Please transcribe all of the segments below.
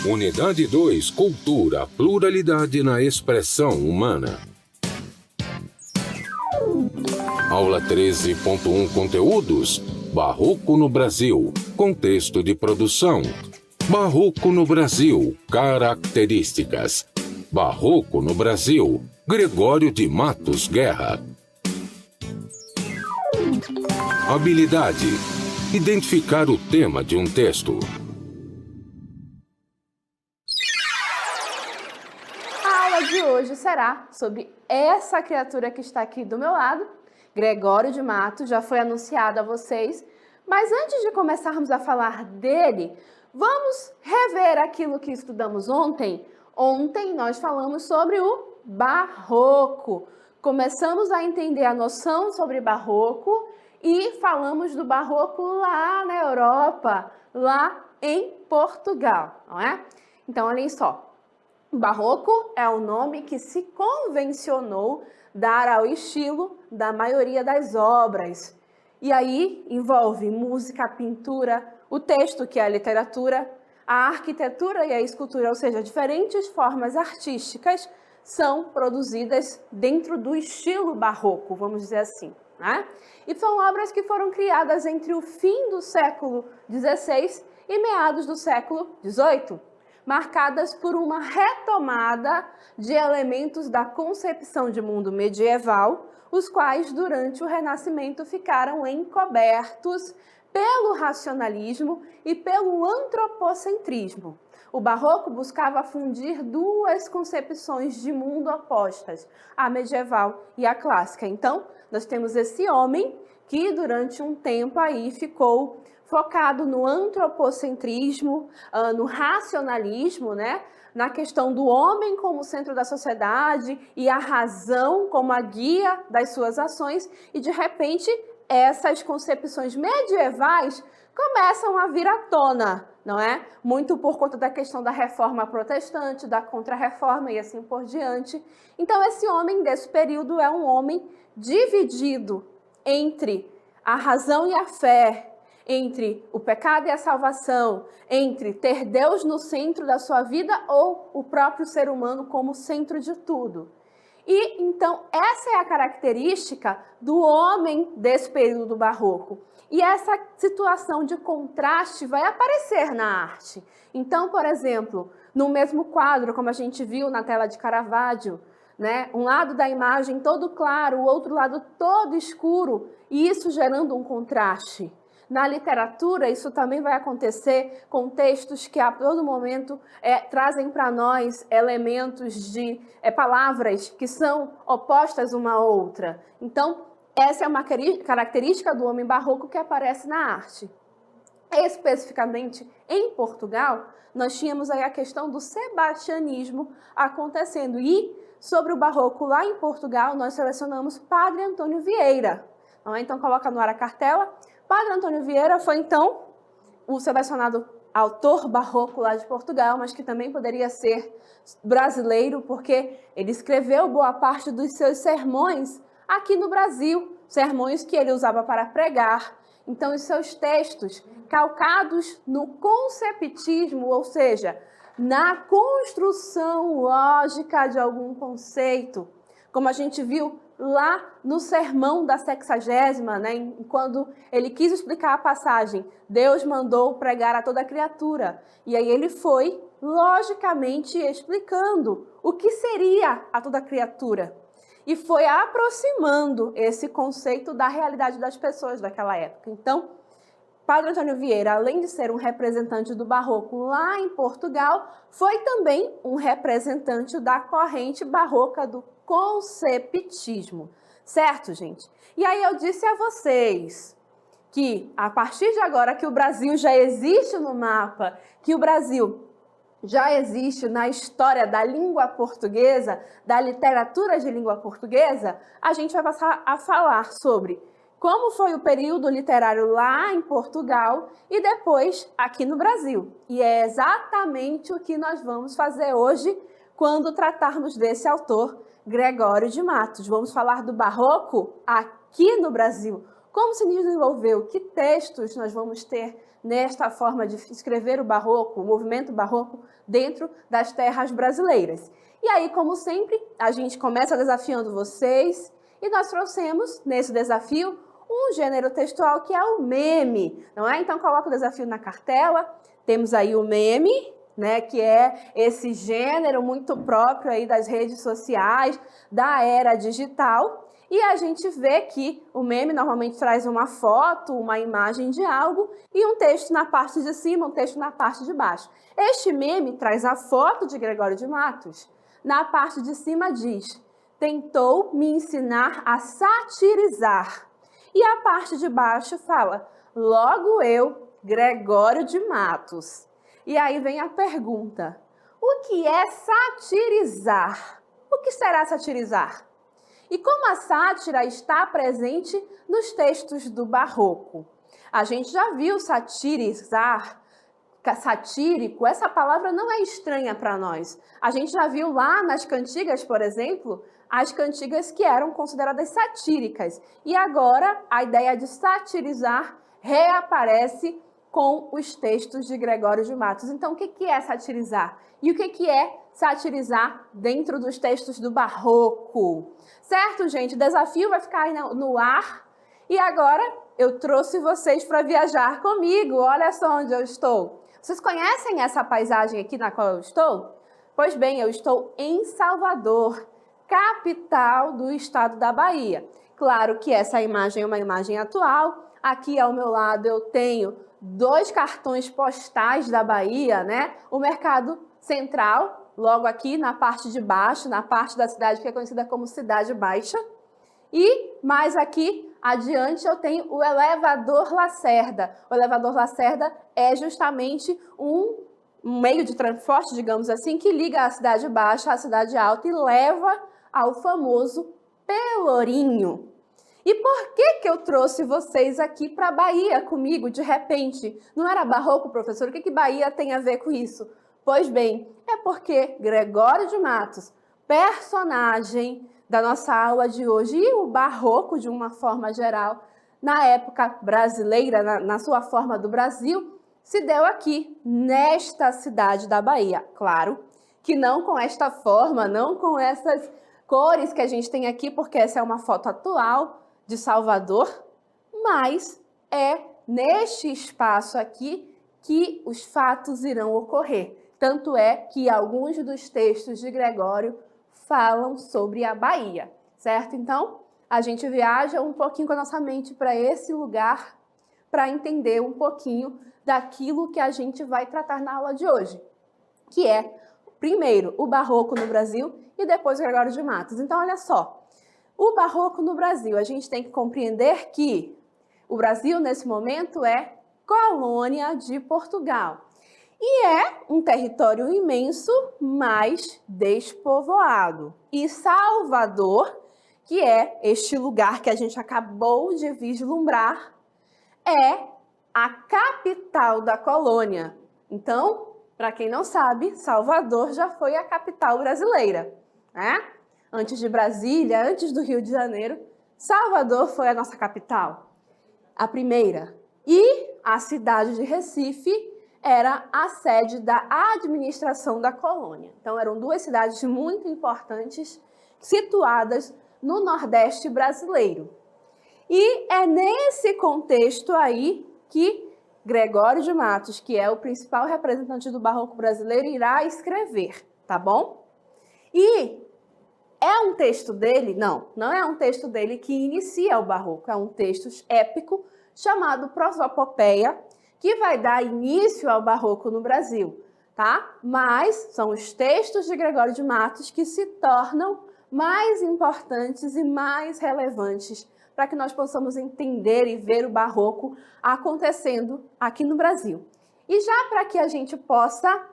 Unidade 2, Cultura, pluralidade na expressão humana. Aula 13.1, Conteúdos. Barroco no Brasil, contexto de produção. Barroco no Brasil, características. Barroco no Brasil, Gregório de Matos Guerra. Habilidade: identificar o tema de um texto. A aula de hoje será sobre essa criatura que está aqui do meu lado, Gregório de Matos, já foi anunciado a vocês, mas antes de começarmos a falar dele, vamos rever aquilo que estudamos ontem. Ontem nós falamos sobre o Barroco. Começamos a entender a noção sobre Barroco e falamos do Barroco lá na Europa, lá em Portugal, não é? Então, olhem só. Barroco é o nome que se convencionou dar ao estilo da maioria das obras. E aí envolve música, pintura, o texto, que é a literatura, a arquitetura e a escultura, ou seja, diferentes formas artísticas são produzidas dentro do estilo barroco, vamos dizer assim, né? E são obras que foram criadas entre o fim do século XVI e meados do século XVIII, marcadas por uma retomada de elementos da concepção de mundo medieval, os quais, durante o Renascimento, ficaram encobertos pelo racionalismo e pelo antropocentrismo. O Barroco buscava fundir duas concepções de mundo opostas, a medieval e a clássica. Então, nós temos esse homem que, durante um tempo aí, ficou focado no antropocentrismo, no racionalismo, né? Na questão do homem como centro da sociedade e a razão como a guia das suas ações, e de repente essas concepções medievais começam a vir à tona, não é? Muito por conta da questão da reforma protestante, da contra-reforma e assim por diante. Então esse homem desse período é um homem dividido entre a razão e a fé, entre o pecado e a salvação, entre ter Deus no centro da sua vida ou o próprio ser humano como centro de tudo. E então essa é a característica do homem desse período barroco. E essa situação de contraste vai aparecer na arte. Então, por exemplo, no mesmo quadro, como a gente viu na tela de Caravaggio, né? Um lado da imagem todo claro, o outro lado todo escuro, e isso gerando um contraste. Na literatura, isso também vai acontecer com textos que a todo momento trazem para nós elementos de palavras que são opostas uma à outra. Então, essa é uma característica do homem barroco que aparece na arte. Especificamente em Portugal, nós tínhamos aí a questão do sebastianismo acontecendo. E sobre o barroco lá em Portugal, nós selecionamos Padre Antônio Vieira. Então, coloca no ar a cartela. Padre Antônio Vieira foi, então, o selecionado autor barroco lá de Portugal, mas que também poderia ser brasileiro, porque ele escreveu boa parte dos seus sermões aqui no Brasil, sermões que ele usava para pregar. Então, os seus textos, calcados no conceptismo, ou seja, na construção lógica de algum conceito, como a gente viu lá no sermão da 60ª, né, quando ele quis explicar a passagem, Deus mandou pregar a toda criatura. E aí ele foi, logicamente, explicando o que seria a toda criatura. E foi aproximando esse conceito da realidade das pessoas daquela época. Então, Padre Antônio Vieira, além de ser um representante do barroco lá em Portugal, foi também um representante da corrente barroca do conceptismo. Certo, gente? E aí eu disse a vocês que, a partir de agora que o Brasil já existe no mapa, que o Brasil já existe na história da língua portuguesa, da literatura de língua portuguesa, a gente vai passar a falar sobre como foi o período literário lá em Portugal e depois aqui no Brasil. E é exatamente o que nós vamos fazer hoje quando tratarmos desse autor, Gregório de Matos. Vamos falar do barroco aqui no Brasil, como se desenvolveu, que textos nós vamos ter nesta forma de escrever o barroco, o movimento barroco dentro das terras brasileiras. E aí, como sempre, a gente começa desafiando vocês e nós trouxemos nesse desafio um gênero textual que é o meme, não é? Então, coloca o desafio na cartela, temos aí o meme, né, que é esse gênero muito próprio aí das redes sociais, da era digital. E a gente vê que o meme normalmente traz uma foto, uma imagem de algo e um texto na parte de cima, um texto na parte de baixo. Este meme traz a foto de Gregório de Matos. Na parte de cima diz: tentou me ensinar a satirizar. E a parte de baixo fala: logo eu, Gregório de Matos. E aí vem a pergunta: o que é satirizar? O que será satirizar? E como a sátira está presente nos textos do barroco? A gente já viu satirizar, satírico, essa palavra não é estranha para nós. A gente já viu lá nas cantigas, por exemplo, as cantigas que eram consideradas satíricas. E agora a ideia de satirizar reaparece com os textos de Gregório de Matos. Então, o que é satirizar? E o que é satirizar dentro dos textos do barroco? Certo, gente? O desafio vai ficar aí no ar. E agora eu trouxe vocês para viajar comigo. Olha só onde eu estou. Vocês conhecem essa paisagem aqui na qual eu estou? Pois bem, eu estou em Salvador, capital do estado da Bahia. Claro que essa imagem é uma imagem atual. Aqui ao meu lado eu tenho 2 cartões postais da Bahia, né? O Mercado Central, logo aqui na parte de baixo, na parte da cidade que é conhecida como Cidade Baixa. E mais aqui adiante eu tenho o Elevador Lacerda. O Elevador Lacerda é justamente um meio de transporte, digamos assim, que liga a Cidade Baixa à Cidade Alta e leva ao famoso Pelourinho. E por que eu trouxe vocês aqui para a Bahia comigo, de repente? Não era barroco, professor? O que Bahia tem a ver com isso? Pois bem, é porque Gregório de Matos, personagem da nossa aula de hoje, e o barroco de uma forma geral, na época brasileira, na sua forma do Brasil, se deu aqui, nesta cidade da Bahia. Claro que não com esta forma, não com essas cores que a gente tem aqui, porque essa é uma foto atual de Salvador, mas é neste espaço aqui que os fatos irão ocorrer. Tanto é que alguns dos textos de Gregório falam sobre a Bahia, certo? Então, a gente viaja um pouquinho com a nossa mente para esse lugar para entender um pouquinho daquilo que a gente vai tratar na aula de hoje, que é, primeiro, o barroco no Brasil e depois Gregório de Matos. Então, olha só. O barroco no Brasil, a gente tem que compreender que o Brasil, nesse momento, é colônia de Portugal. E é um território imenso, mas despovoado. E Salvador, que é este lugar que a gente acabou de vislumbrar, é a capital da colônia. Então, para quem não sabe, Salvador já foi a capital brasileira, né? Antes de Brasília, antes do Rio de Janeiro, Salvador foi a nossa capital, a primeira. E a cidade de Recife era a sede da administração da colônia. Então, eram 2 cidades muito importantes situadas no Nordeste brasileiro. E é nesse contexto aí que Gregório de Matos, que é o principal representante do barroco brasileiro, irá escrever, tá bom? E é um texto dele? Não é um texto dele que inicia o barroco, é um texto épico chamado Prosopopeia, que vai dar início ao barroco no Brasil, tá? Mas são os textos de Gregório de Matos que se tornam mais importantes e mais relevantes para que nós possamos entender e ver o barroco acontecendo aqui no Brasil. E já para que a gente possa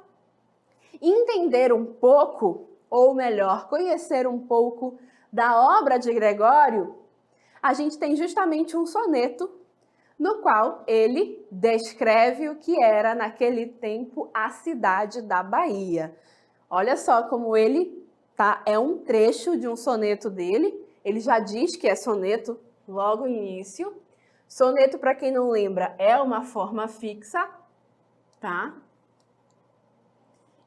entender um pouco, ou melhor, conhecer um pouco da obra de Gregório, a gente tem justamente um soneto no qual ele descreve o que era naquele tempo a cidade da Bahia. Olha só como ele é um trecho de um soneto dele, ele já diz que é soneto logo no início, Soneto, para quem não lembra, é uma forma fixa, tá?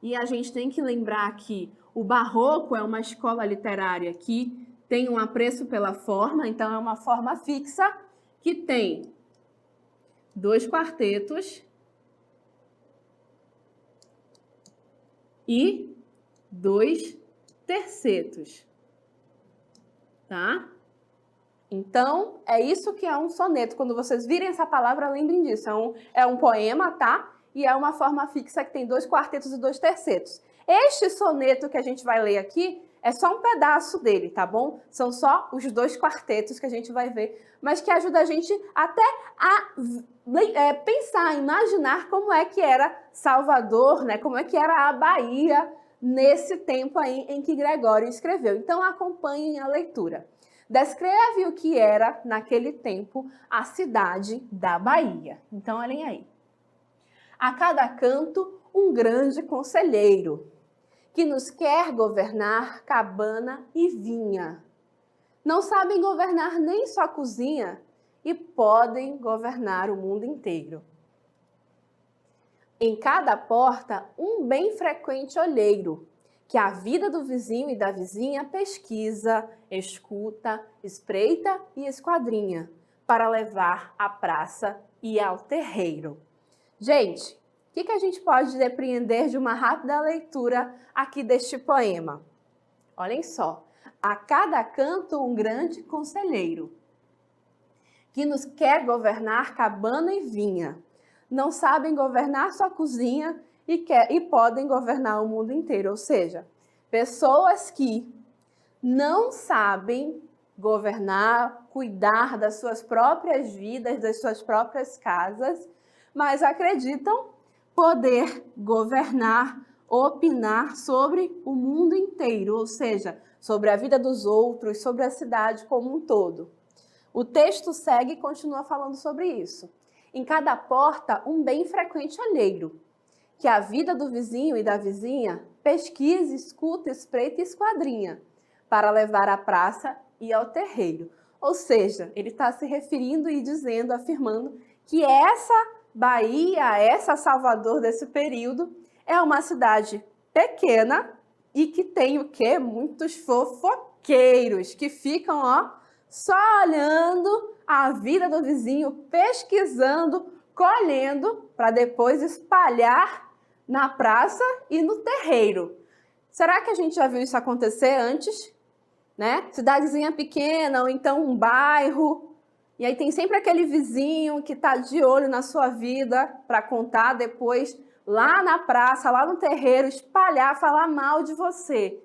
E a gente tem que lembrar que o Barroco é uma escola literária que tem um apreço pela forma, então é uma forma fixa que tem 2 quartetos e 2 tercetos, tá? Então, é isso que é um soneto. Quando vocês virem essa palavra, lembrem disso. É um poema, tá? E é uma forma fixa que tem 2 quartetos e 2 tercetos. Este soneto que a gente vai ler aqui é só um pedaço dele, tá bom? São só os 2 quartetos que a gente vai ver, mas que ajuda a gente até a pensar, imaginar como é que era Salvador, né? Como é que era a Bahia nesse tempo aí em que Gregório escreveu. Então, acompanhem a leitura. Descreve o que era, naquele tempo, a cidade da Bahia. Então, olhem aí. A cada canto, um grande conselheiro, que nos quer governar cabana e vinha. Não sabem governar nem só cozinha e podem governar o mundo inteiro. Em cada porta, um bem frequente olheiro, que a vida do vizinho e da vizinha pesquisa, escuta, espreita e esquadrinha, para levar à praça e ao terreiro. Gente, o que a gente pode depreender de uma rápida leitura aqui deste poema? Olhem só, a cada canto um grande conselheiro, que nos quer governar cabana e vinha. Não sabem governar sua cozinha e podem governar o mundo inteiro. Ou seja, pessoas que não sabem governar, cuidar das suas próprias vidas, das suas próprias casas, mas acreditam poder governar, opinar sobre o mundo inteiro, ou seja, sobre a vida dos outros, sobre a cidade como um todo. O texto segue e continua falando sobre isso. Em cada porta, um bem frequente olheiro, que a vida do vizinho e da vizinha pesquisa, escuta, espreita e esquadrinha, para levar à praça e ao terreiro. Ou seja, ele está se referindo e dizendo, afirmando que essa Bahia, essa Salvador desse período, é uma cidade pequena e que tem o quê? Muitos fofoqueiros que ficam, ó, só olhando a vida do vizinho, pesquisando, colhendo, para depois espalhar na praça e no terreiro. Será que a gente já viu isso acontecer antes? Né? Cidadezinha pequena ou então um bairro. E aí tem sempre aquele vizinho que está de olho na sua vida para contar depois lá na praça, lá no terreiro, espalhar, falar mal de você.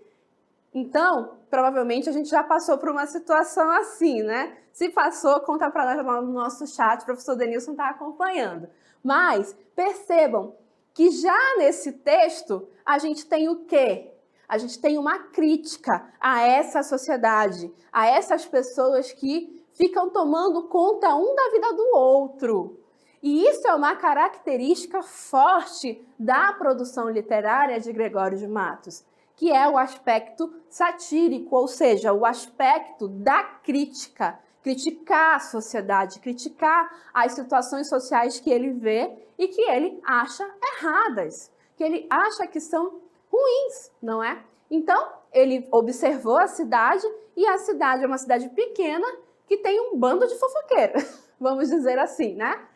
Então, provavelmente a gente já passou por uma situação assim, né? Se passou, conta para nós lá no nosso chat, o professor Denilson está acompanhando. Mas percebam que já nesse texto a gente tem o quê? A gente tem uma crítica a essa sociedade, a essas pessoas que ficam tomando conta um da vida do outro. E isso é uma característica forte da produção literária de Gregório de Matos, que é o aspecto satírico, ou seja, o aspecto da crítica, criticar a sociedade, criticar as situações sociais que ele vê e que ele acha erradas, que ele acha que são ruins, não é? Então, ele observou a cidade e a cidade é uma cidade pequena que tem um bando de fofoqueiros, vamos dizer assim, né?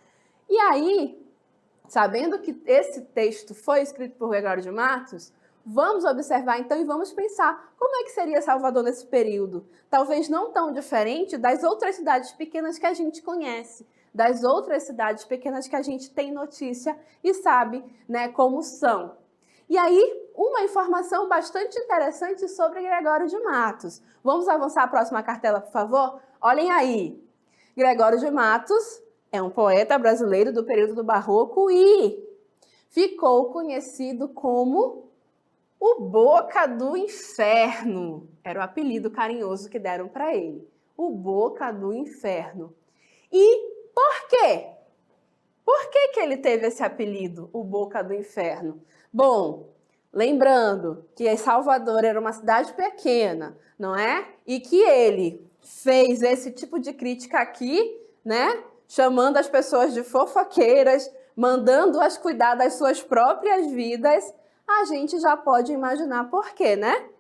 E aí, sabendo que esse texto foi escrito por Gregório de Matos, vamos observar então e vamos pensar como é que seria Salvador nesse período. Talvez não tão diferente das outras cidades pequenas que a gente conhece, das outras cidades pequenas que a gente tem notícia e sabe, né, como são. E aí, uma informação bastante interessante sobre Gregório de Matos. Vamos avançar a próxima cartela, por favor? Olhem aí. Gregório de Matos é um poeta brasileiro do período do Barroco e ficou conhecido como o Boca do Inferno. Era o apelido carinhoso que deram para ele. O Boca do Inferno. E por quê? Por que ele teve esse apelido, o Boca do Inferno? Bom, lembrando que Salvador era uma cidade pequena, não é? E que ele fez esse tipo de crítica aqui, né? chamando as pessoas de fofoqueiras, mandando-as cuidar das suas próprias vidas, a gente já pode imaginar por quê, né?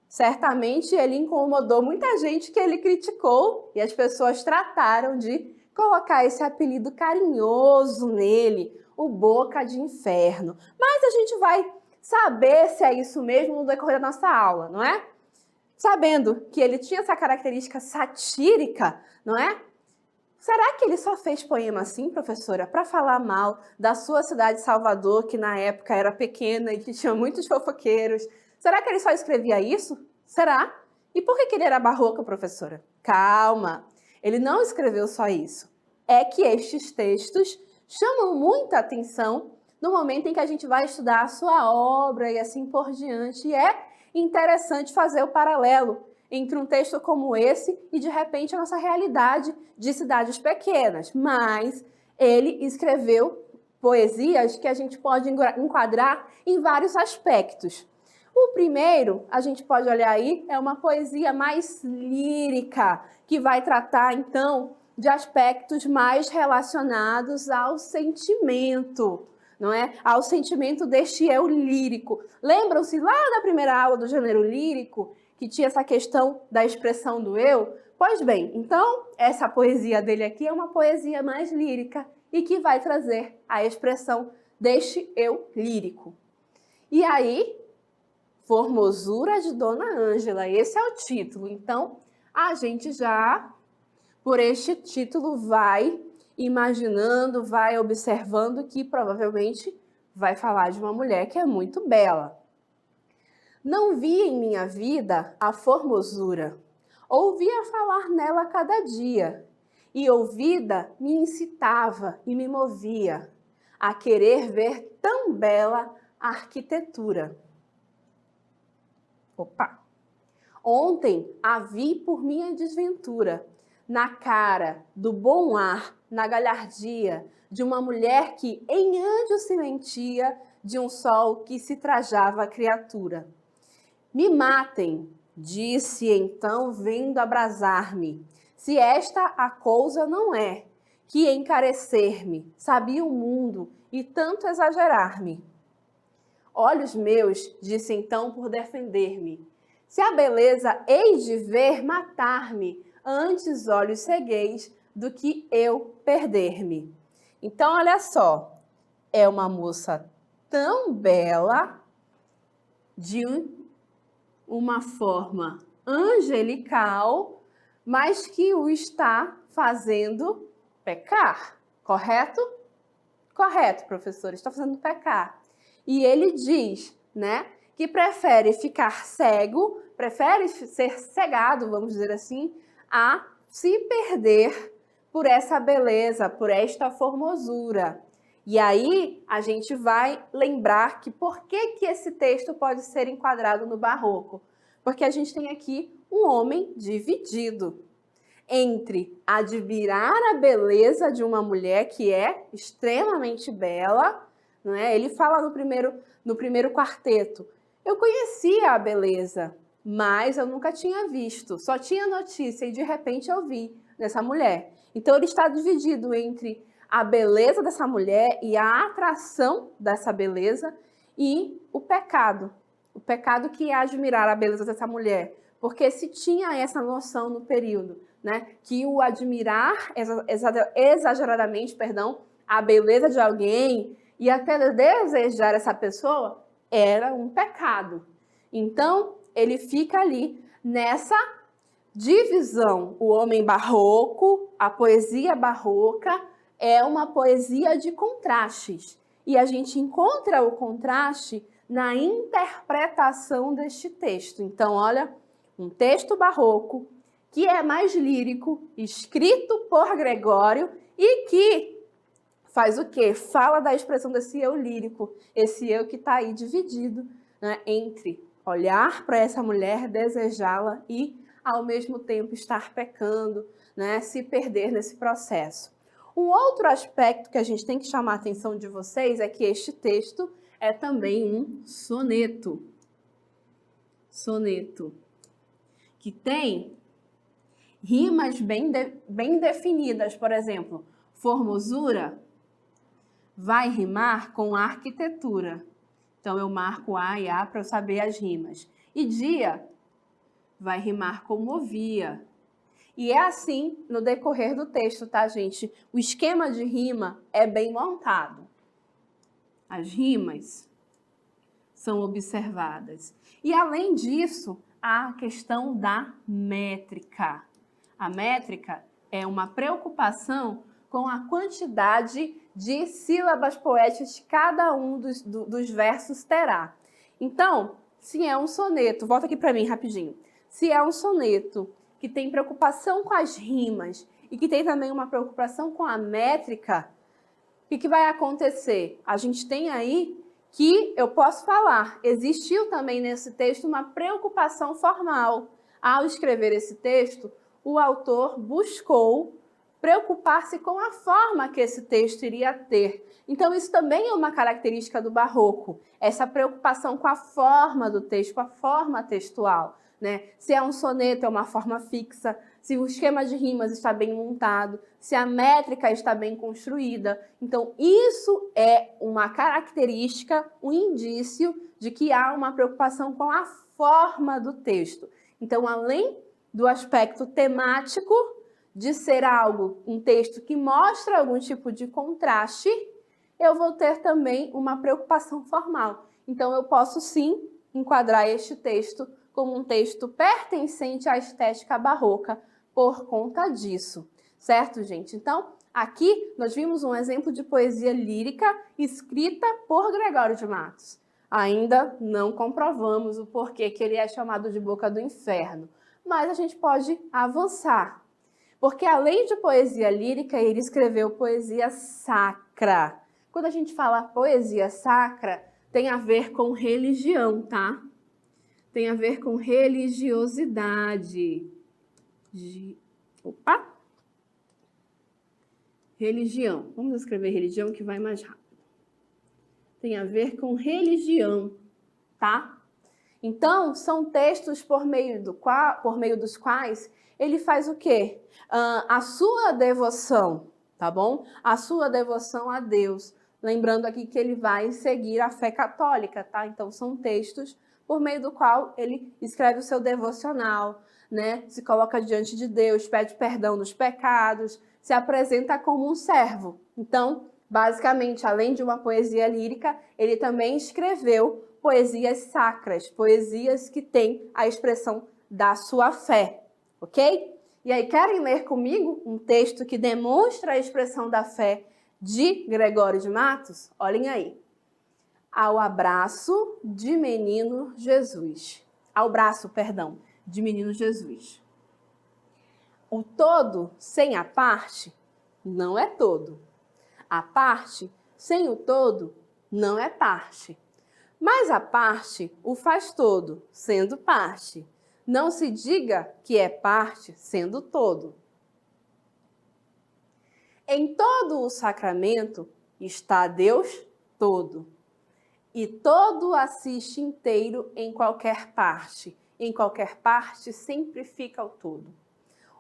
Certamente ele incomodou muita gente que ele criticou e as pessoas trataram de colocar esse apelido carinhoso nele, o Boca de Inferno. Mas a gente vai saber se é isso mesmo no decorrer da nossa aula, não é? Sabendo que ele tinha essa característica satírica, não é? Será que ele só fez poema assim, professora, para falar mal da sua cidade, Salvador, que na época era pequena e que tinha muitos fofoqueiros? Será que ele só escrevia isso? Será? E por que ele era barroco, professora? Calma, ele não escreveu só isso. É que estes textos chamam muita atenção no momento em que a gente vai estudar a sua obra e assim por diante. E é interessante fazer o paralelo entre um texto como esse e, de repente, a nossa realidade de cidades pequenas. Mas ele escreveu poesias que a gente pode enquadrar em vários aspectos. O primeiro, a gente pode olhar aí, é uma poesia mais lírica, que vai tratar, então, de aspectos mais relacionados ao sentimento, não é? Ao sentimento deste eu lírico. Lembram-se lá da primeira aula do gênero lírico, que tinha essa questão da expressão do eu? Pois bem, então, essa poesia dele aqui é uma poesia mais lírica e que vai trazer a expressão deste eu lírico. E aí, Formosura de Dona Ângela, esse é o título. Então, a gente já, por este título, vai imaginando, vai observando que provavelmente vai falar de uma mulher que é muito bela. Não vi em minha vida a formosura, ouvia falar nela a cada dia, e ouvida me incitava e me movia a querer ver tão bela arquitetura. Opa! Ontem a vi por minha desventura, na cara, do bom ar, na galhardia de uma mulher que em anjo se mentia de um sol que se trajava a criatura. Me matem, disse então, vendo abrasar-me, se esta a cousa não é, que encarecer-me, sabia o mundo e tanto exagerar-me. Olhos meus, disse então por defender-me, se a beleza hei de ver matar-me, antes olhos cegueis do que eu perder-me. Então, olha só, é uma moça tão bela, de uma forma angelical, mas que o está fazendo pecar, correto? Correto, professor, está fazendo pecar. E ele diz, né, que prefere ficar cego, prefere ser cegado, vamos dizer assim, a se perder por essa beleza, por esta formosura. E aí a gente vai lembrar que por que esse texto pode ser enquadrado no barroco? Porque a gente tem aqui um homem dividido entre admirar a beleza de uma mulher que é extremamente bela, não é? Ele fala no primeiro quarteto, eu conhecia a beleza, mas eu nunca tinha visto, só tinha notícia e de repente eu vi nessa mulher. Então ele está dividido entre a beleza dessa mulher e a atração dessa beleza e o pecado que é admirar a beleza dessa mulher, porque se tinha essa noção no período, né, que o admirar exageradamente, a beleza de alguém e até desejar essa pessoa era um pecado. Então, ele fica ali nessa divisão. O homem barroco, a poesia barroca, é uma poesia de contrastes. E a gente encontra o contraste na interpretação deste texto. Então, olha, um texto barroco que é mais lírico, escrito por Gregório e que faz o quê? Fala da expressão desse eu lírico, esse eu que está aí dividido, né, entre olhar para essa mulher, desejá-la e, ao mesmo tempo, estar pecando, né, se perder nesse processo. Um outro aspecto que a gente tem que chamar a atenção de vocês é que este texto é também um soneto. Soneto. Que tem rimas bem definidas, por exemplo, Formosura vai rimar com arquitetura. Então, eu marco A e A para eu saber as rimas. E dia vai rimar com movia. E é assim no decorrer do texto, tá, gente? O esquema de rima é bem montado. As rimas são observadas. E, além disso, há a questão da métrica. A métrica é uma preocupação com a quantidade de sílabas poéticas que cada um dos versos terá. Então, se é um soneto, volta aqui para mim rapidinho. Se é um soneto que tem preocupação com as rimas e que tem também uma preocupação com a métrica, o que vai acontecer? A gente tem aí que eu posso falar, existiu também nesse texto uma preocupação formal. Ao escrever esse texto, o autor buscou preocupar-se com a forma que esse texto iria ter. Então, isso também é uma característica do barroco, essa preocupação com a forma do texto, com a forma textual, né? Se é um soneto, é uma forma fixa, se o esquema de rimas está bem montado, se a métrica está bem construída. Então, isso é uma característica, um indício de que há uma preocupação com a forma do texto. Então, além do aspecto temático, de ser algo, um texto que mostra algum tipo de contraste, eu vou ter também uma preocupação formal. Então, eu posso sim enquadrar este texto como um texto pertencente à estética barroca por conta disso, certo, gente? Então, aqui nós vimos um exemplo de poesia lírica escrita por Gregório de Matos. Ainda não comprovamos o porquê que ele é chamado de Boca do Inferno, mas a gente pode avançar. Porque além de poesia lírica, ele escreveu poesia sacra. Quando a gente fala poesia sacra, tem a ver com religião, tá? Tem a ver com religiosidade. Religião. Vamos escrever religião que vai mais rápido. Tem a ver com religião, tá? Então, são textos por meio dos quais ele faz o quê? A sua devoção, tá bom? A sua devoção a Deus. Lembrando aqui que ele vai seguir a fé católica, tá? Então, são textos por meio do qual ele escreve o seu devocional, né? Se coloca diante de Deus, pede perdão dos pecados, se apresenta como um servo. Então, basicamente, além de uma poesia lírica, ele também escreveu poesias sacras, poesias que têm a expressão da sua fé, ok? E aí, querem ler comigo um texto que demonstra a expressão da fé de Gregório de Matos? Olhem aí. Ao abraço de menino Jesus. Ao braço, perdão, de menino Jesus. O todo sem a parte não é todo. A parte sem o todo não é parte. Mas a parte o faz todo, sendo parte. Não se diga que é parte, sendo todo. Em todo o sacramento está Deus todo. E todo assiste inteiro em qualquer parte. Em qualquer parte sempre fica o todo.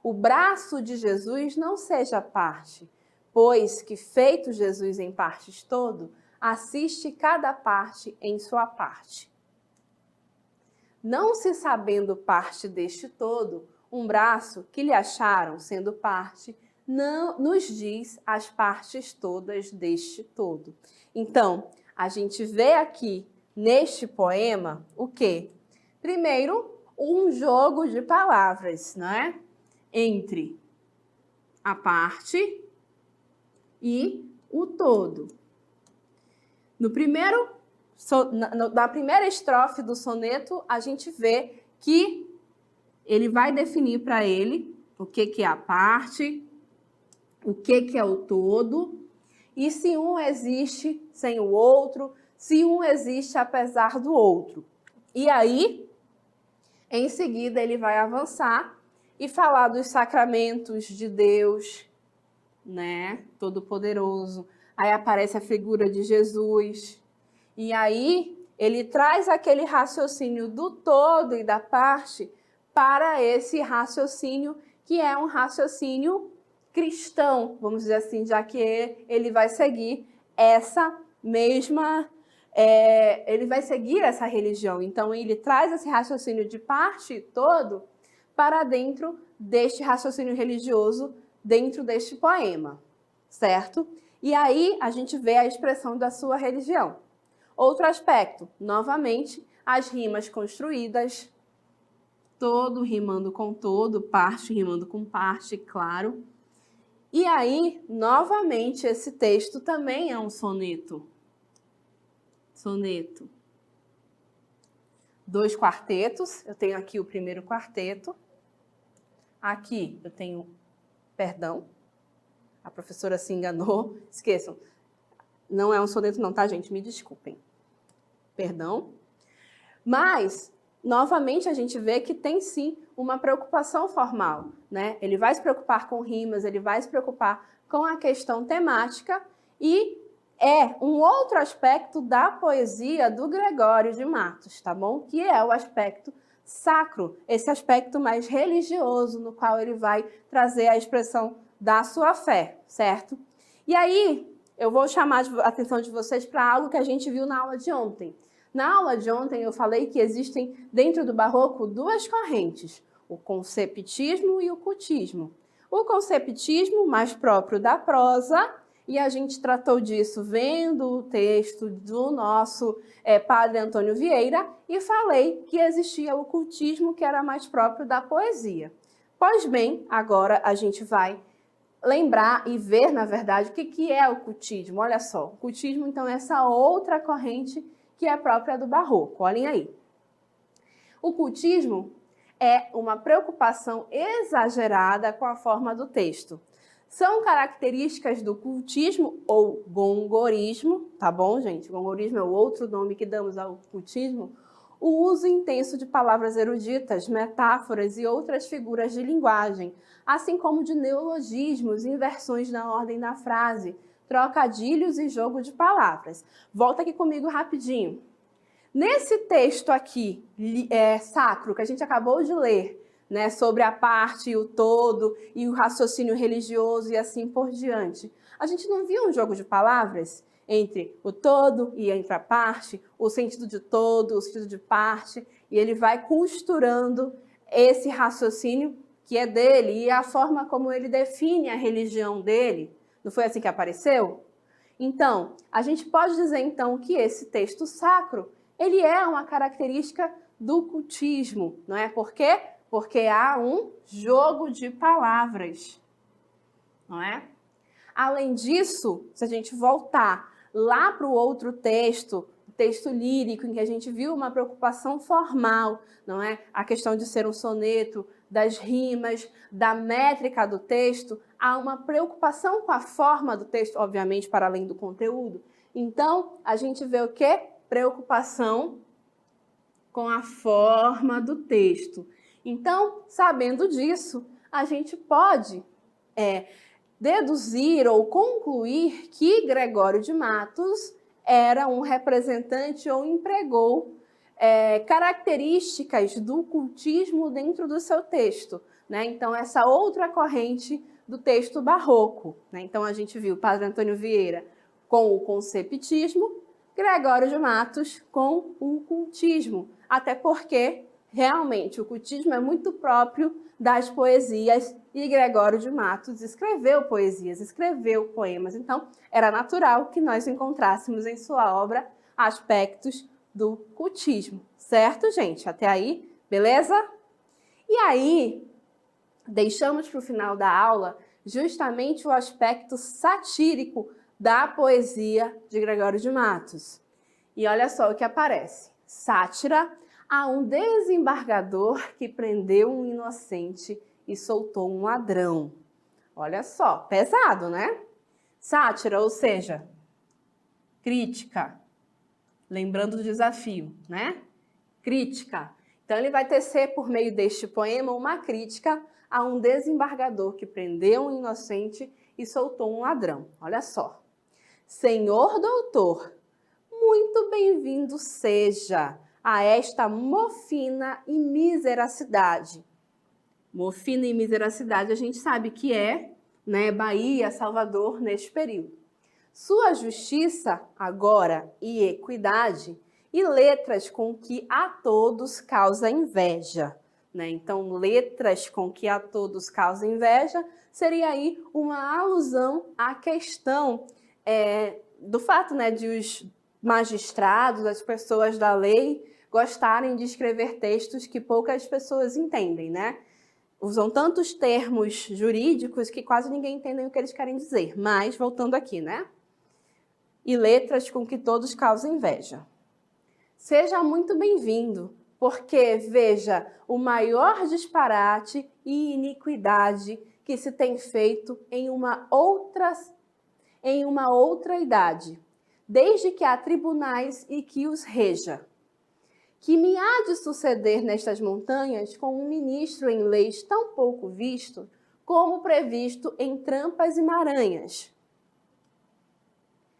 O braço de Jesus não seja parte, pois que feito Jesus em partes todo, assiste cada parte em sua parte. Não se sabendo parte deste todo, um braço que lhe acharam sendo parte, não nos diz as partes todas deste todo. Então, a gente vê aqui neste poema o quê? Primeiro, um jogo de palavras, não é? Entre a parte e o todo. Na primeira estrofe do soneto, a gente vê que ele vai definir para ele o que é a parte, o que é o todo, e se um existe sem o outro, se um existe apesar do outro. E aí, em seguida, ele vai avançar e falar dos sacramentos de Deus, né, Todo-Poderoso. Aí aparece a figura de Jesus. E aí, ele traz aquele raciocínio do todo e da parte para esse raciocínio que é um raciocínio cristão, vamos dizer assim, já que ele vai seguir essa mesma, ele vai seguir essa religião. Então, ele traz esse raciocínio de parte e todo para dentro deste raciocínio religioso, dentro deste poema, certo? E aí, a gente vê a expressão da sua religião. Outro aspecto, novamente, as rimas construídas, todo rimando com todo, parte rimando com parte, claro. E aí, novamente, esse texto também é um soneto. Soneto. 2 quartetos, eu tenho aqui o primeiro quarteto. Aqui eu tenho, perdão, a professora se enganou, esqueçam. Não é um soneto não, tá, gente? Me desculpem. Perdão. Mas, novamente, a gente vê que tem sim uma preocupação formal, né? Ele vai se preocupar com rimas, ele vai se preocupar com a questão temática e é um outro aspecto da poesia do Gregório de Matos, tá bom? Que é o aspecto sacro, esse aspecto mais religioso, no qual ele vai trazer a expressão da sua fé, certo? E aí, eu vou chamar a atenção de vocês para algo que a gente viu na aula de ontem. Na aula de ontem eu falei que existem dentro do barroco 2 correntes, o conceptismo e o cultismo. O conceptismo mais próprio da prosa, e a gente tratou disso vendo o texto do nosso padre Antônio Vieira, e falei que existia o cultismo que era mais próprio da poesia. Pois bem, agora a gente vai lembrar e ver, na verdade, o que é o cultismo. Olha só, o cultismo, então, é essa outra corrente que é própria do barroco. Olhem aí. O cultismo é uma preocupação exagerada com a forma do texto. São características do cultismo ou gongorismo, tá bom, gente? Gongorismo é o outro nome que damos ao cultismo. O uso intenso de palavras eruditas, metáforas e outras figuras de linguagem, assim como de neologismos, inversões na ordem da frase, trocadilhos e jogo de palavras. Volta aqui comigo rapidinho. Nesse texto aqui, sacro, que a gente acabou de ler, né, sobre a parte e o todo, e o raciocínio religioso e assim por diante, a gente não viu um jogo de palavras entre o todo e entre a parte, o sentido de todo, o sentido de parte, e ele vai costurando esse raciocínio que é dele e a forma como ele define a religião dele. Não foi assim que apareceu? Então, a gente pode dizer então que esse texto sacro, ele é uma característica do cultismo, não é? Por quê? Porque há um jogo de palavras, não é? Além disso, se a gente voltar lá para o outro texto, o texto lírico, em que a gente viu uma preocupação formal, não é? A questão de ser um soneto, das rimas, da métrica do texto, há uma preocupação com a forma do texto, obviamente, para além do conteúdo. Então, a gente vê o quê? Preocupação com a forma do texto. Então, sabendo disso, a gente pode deduzir ou concluir que Gregório de Matos era um representante ou empregou características do cultismo dentro do seu texto, né? Então, essa outra corrente do texto barroco, né? Então, a gente viu o padre Antônio Vieira com o conceptismo, Gregório de Matos com o cultismo, até porque realmente o cultismo é muito próprio das poesias e Gregório de Matos escreveu poesias, escreveu poemas, então era natural que nós encontrássemos em sua obra aspectos do cultismo, certo, gente? Até aí, beleza? E aí, deixamos para o final da aula justamente o aspecto satírico da poesia de Gregório de Matos. E olha só o que aparece. Sátira a um desembargador que prendeu um inocente e soltou um ladrão. Olha só, pesado, né? Sátira, ou seja, crítica. Lembrando do desafio, né? Crítica. Então, ele vai tecer por meio deste poema uma crítica a um desembargador que prendeu um inocente e soltou um ladrão. Olha só. Senhor doutor, muito bem-vindo seja a esta mofina e miseracidade. Mofina e miseracidade a gente sabe que é né, Bahia, Salvador, neste período. Sua justiça, agora, e equidade, e letras com que a todos causa inveja. Né? Então, letras com que a todos causa inveja seria aí uma alusão à questão do fato, né, de os magistrados, as pessoas da lei, gostarem de escrever textos que poucas pessoas entendem, né? Usam tantos termos jurídicos que quase ninguém entende o que eles querem dizer. Mas, voltando aqui, né? E letras com que todos causam inveja. Seja muito bem-vindo, porque veja o maior disparate e iniquidade que se tem feito em uma outra idade, desde que há tribunais e que os reja. Que me há de suceder nestas montanhas com um ministro em leis tão pouco visto, como previsto em trampas e maranhas.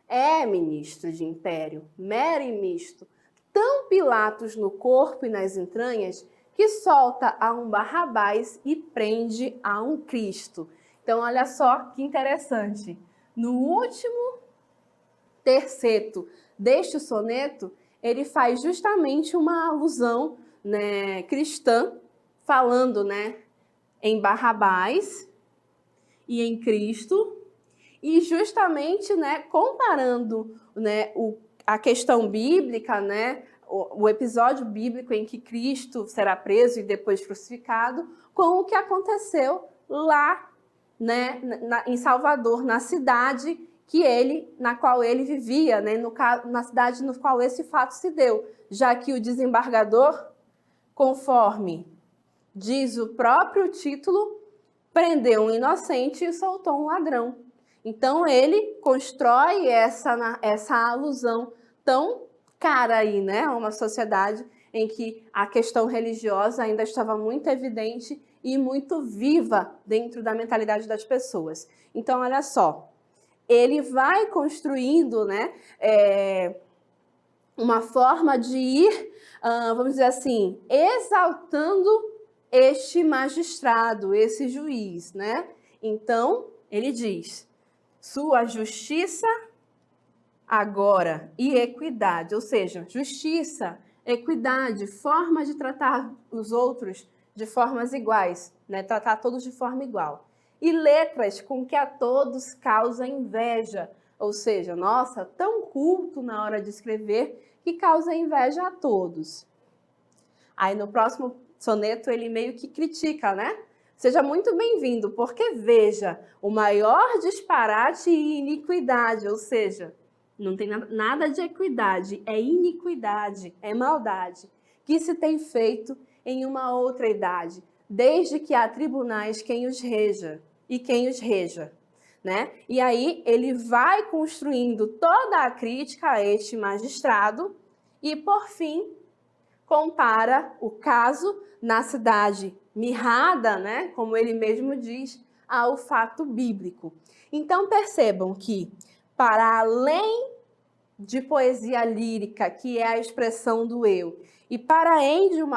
É ministro de império, mero e misto, tão Pilatos no corpo e nas entranhas, que solta a um Barrabás e prende a um Cristo. Então, olha só que interessante. No último terceto deste soneto, ele faz justamente uma alusão, né, cristã, falando, né, em Barrabás e em Cristo, e justamente, né, comparando, né, a questão bíblica, né, o episódio bíblico em que Cristo será preso e depois crucificado, com o que aconteceu lá, né, em Salvador, na cidade na qual ele vivia, né, na cidade no qual esse fato se deu, já que o desembargador, conforme diz o próprio título, prendeu um inocente e soltou um ladrão. Então ele constrói essa alusão tão cara aí, né, a uma sociedade em que a questão religiosa ainda estava muito evidente e muito viva dentro da mentalidade das pessoas. Então, olha só, ele vai construindo, né, uma forma de ir, vamos dizer assim, exaltando este magistrado, esse juiz, né? Então, ele diz, sua justiça agora e equidade, ou seja, justiça, equidade, forma de tratar os outros de formas iguais, né? Tratar todos de forma igual. E letras com que a todos causa inveja, ou seja, nossa, tão culto na hora de escrever que causa inveja a todos. Aí no próximo soneto ele meio que critica, né? Seja muito bem-vindo, porque veja, o maior disparate e iniquidade, ou seja, não tem nada de equidade, é iniquidade, é maldade, que se tem feito em uma outra idade, desde que há tribunais quem os reja e quem os reja, né? E aí ele vai construindo toda a crítica a este magistrado e, por fim, compara o caso na cidade mirrada, né? Como ele mesmo diz, ao fato bíblico. Então percebam que, para além de poesia lírica, que é a expressão do eu, e para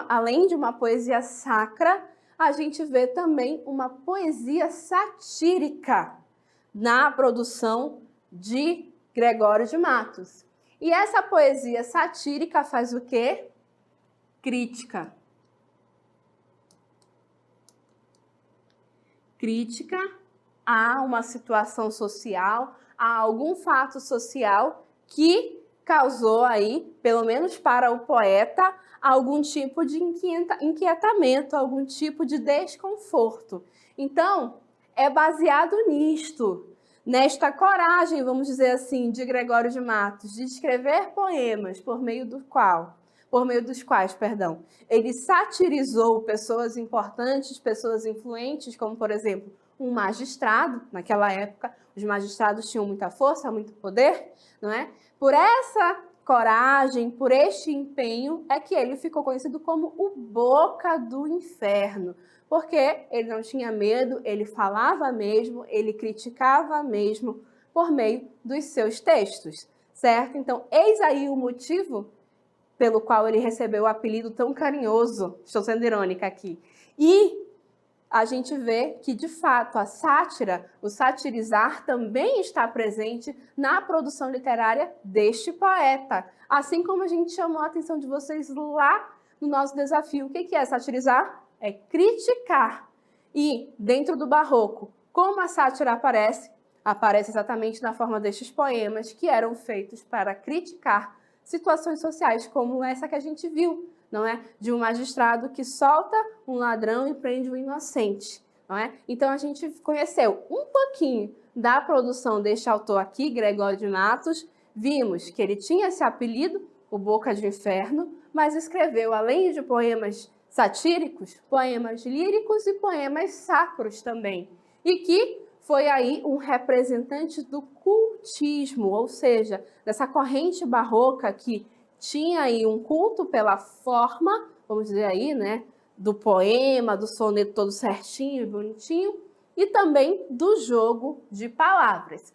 além de uma poesia sacra, a gente vê também uma poesia satírica na produção de Gregório de Matos. E essa poesia satírica faz o quê? Crítica. Crítica a uma situação social, a algum fato social que causou aí, pelo menos para o poeta, algum tipo de inquietamento, algum tipo de desconforto. Então, é baseado nisto, nesta coragem, vamos dizer assim, de Gregório de Matos, de escrever poemas por meio dos quais, ele satirizou pessoas importantes, pessoas influentes, como, por exemplo, um magistrado. Naquela época, os magistrados tinham muita força, muito poder, não é? Por essa coragem, por este empenho, é que ele ficou conhecido como o Boca do Inferno, porque ele não tinha medo, ele falava mesmo, ele criticava mesmo por meio dos seus textos, certo? Então, eis aí o motivo pelo qual ele recebeu o apelido tão carinhoso, estou sendo irônica aqui. E a gente vê que, de fato, a sátira, o satirizar, também está presente na produção literária deste poeta. Assim como a gente chamou a atenção de vocês lá no nosso desafio. O que é satirizar? É criticar. E, dentro do barroco, como a sátira aparece? Aparece exatamente na forma destes poemas que eram feitos para criticar situações sociais, como essa que a gente viu, não é? De um magistrado que solta um ladrão e prende um inocente, não é? Então, a gente conheceu um pouquinho da produção deste autor aqui, Gregório de Matos. Vimos que ele tinha esse apelido, o Boca de Inferno, mas escreveu, além de poemas satíricos, poemas líricos e poemas sacros também. E que foi aí um representante do cultismo, ou seja, dessa corrente barroca que tinha aí um culto pela forma, vamos dizer aí, né, do poema, do soneto todo certinho e bonitinho, e também do jogo de palavras.